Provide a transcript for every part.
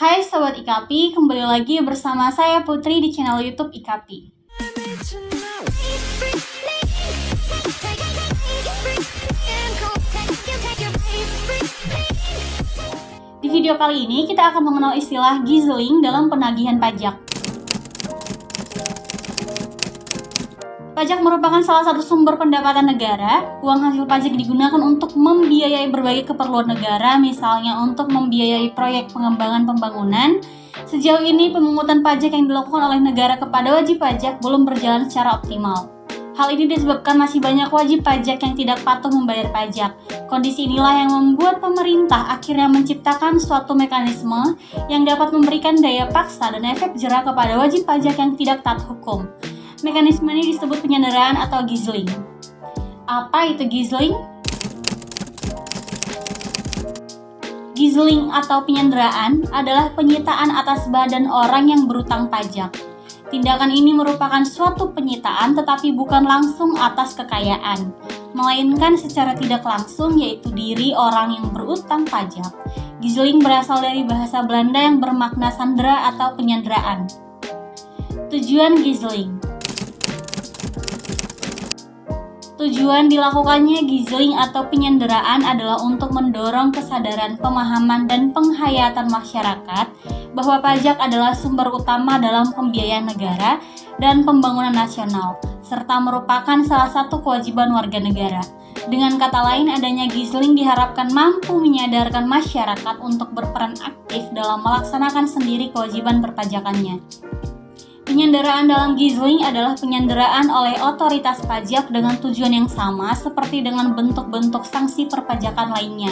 Hai Sobat IKAPI, kembali lagi bersama saya Putri di channel YouTube IKAPI. Di video kali ini kita akan mengenal istilah gizling dalam penagihan pajak. Pajak merupakan salah satu sumber pendapatan negara. Uang hasil pajak digunakan untuk membiayai berbagai keperluan negara, misalnya untuk membiayai proyek pengembangan pembangunan. Sejauh ini, pemungutan pajak yang dilakukan oleh negara kepada wajib pajak belum berjalan secara optimal. Hal ini disebabkan masih banyak wajib pajak yang tidak patuh membayar pajak. Kondisi inilah yang membuat pemerintah akhirnya menciptakan suatu mekanisme yang dapat memberikan daya paksa dan efek jera kepada wajib pajak yang tidak taat hukum. Mekanisme ini disebut penyanderaan atau gizling. Apa itu gizling? Gizling atau penyanderaan adalah penyitaan atas badan orang yang berutang pajak. Tindakan ini merupakan suatu penyitaan tetapi bukan langsung atas kekayaan, melainkan secara tidak langsung yaitu diri orang yang berutang pajak. Gizling berasal dari bahasa Belanda yang bermakna sandera atau penyanderaan. Tujuan gizling. Tujuan dilakukannya gizling atau penyanderaan adalah untuk mendorong kesadaran, pemahaman, dan penghayatan masyarakat bahwa pajak adalah sumber utama dalam pembiayaan negara dan pembangunan nasional, serta merupakan salah satu kewajiban warga negara. Dengan kata lain, adanya gizling diharapkan mampu menyadarkan masyarakat untuk berperan aktif dalam melaksanakan sendiri kewajiban perpajakannya. Penyanderaan dalam gizling adalah penyanderaan oleh otoritas pajak dengan tujuan yang sama seperti dengan bentuk-bentuk sanksi perpajakan lainnya,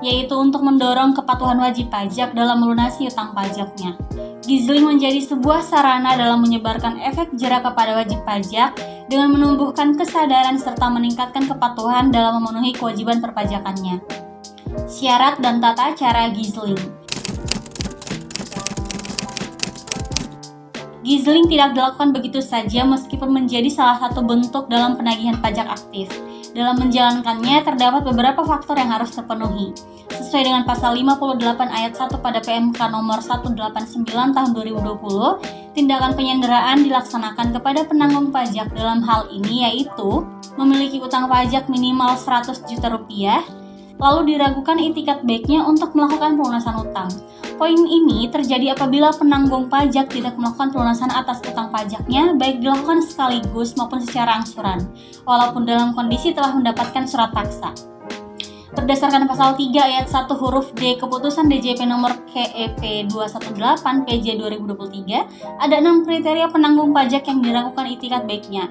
yaitu untuk mendorong kepatuhan wajib pajak dalam melunasi utang pajaknya. Gizling menjadi sebuah sarana dalam menyebarkan efek jera kepada wajib pajak dengan menumbuhkan kesadaran serta meningkatkan kepatuhan dalam memenuhi kewajiban perpajakannya. Syarat dan tata cara gizling. Gizling tidak dilakukan begitu saja meskipun menjadi salah satu bentuk dalam penagihan pajak aktif. Dalam menjalankannya, terdapat beberapa faktor yang harus terpenuhi. Sesuai dengan pasal 58 ayat 1 pada PMK nomor 189 tahun 2020, tindakan penyanderaan dilaksanakan kepada penanggung pajak dalam hal ini yaitu memiliki utang pajak minimal 100 juta rupiah, lalu diragukan itikat baiknya untuk melakukan pelunasan utang. Poin ini terjadi apabila penanggung pajak tidak melakukan pelunasan atas utang pajaknya, baik dilakukan sekaligus maupun secara angsuran, walaupun dalam kondisi telah mendapatkan surat paksa. Berdasarkan pasal 3 ayat 1 huruf D Keputusan DJP nomor KEP 218 PJ 2023, ada 6 kriteria penanggung pajak yang diragukan itikat baiknya,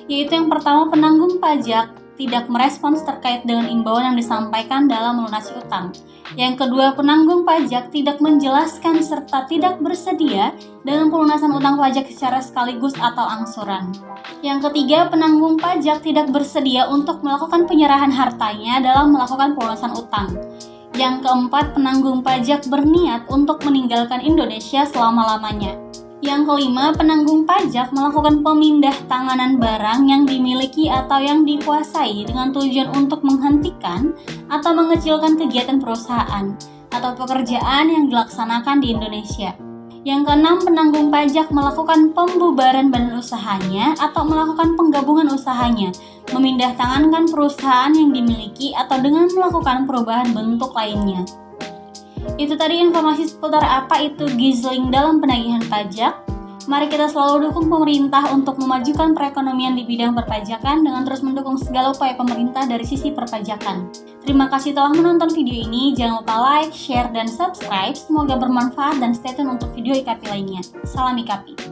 yaitu yang pertama, penanggung pajak tidak merespons terkait dengan imbauan yang disampaikan dalam melunasi utang. Yang kedua, penanggung pajak tidak menjelaskan serta tidak bersedia dalam pelunasan utang pajak secara sekaligus atau angsuran. Yang ketiga, penanggung pajak tidak bersedia untuk melakukan penyerahan hartanya dalam melakukan pelunasan utang. Yang keempat, penanggung pajak berniat untuk meninggalkan Indonesia selama-lamanya. Yang kelima, penanggung pajak melakukan pemindah tanganan barang yang dimiliki atau yang dikuasai dengan tujuan untuk menghentikan atau mengecilkan kegiatan perusahaan atau pekerjaan yang dilaksanakan di Indonesia. Yang keenam, penanggung pajak melakukan pembubaran badan usahanya atau melakukan penggabungan usahanya, memindah tangankan perusahaan yang dimiliki atau dengan melakukan perubahan bentuk lainnya. Itu tadi informasi seputar apa itu gizling dalam penagihan pajak. Mari kita selalu dukung pemerintah untuk memajukan perekonomian di bidang perpajakan dengan terus mendukung segala upaya pemerintah dari sisi perpajakan. Terima kasih telah menonton video ini. Jangan lupa like, share, dan subscribe. Semoga bermanfaat dan stay tune untuk video IKAPI lainnya. Salam IKAPI.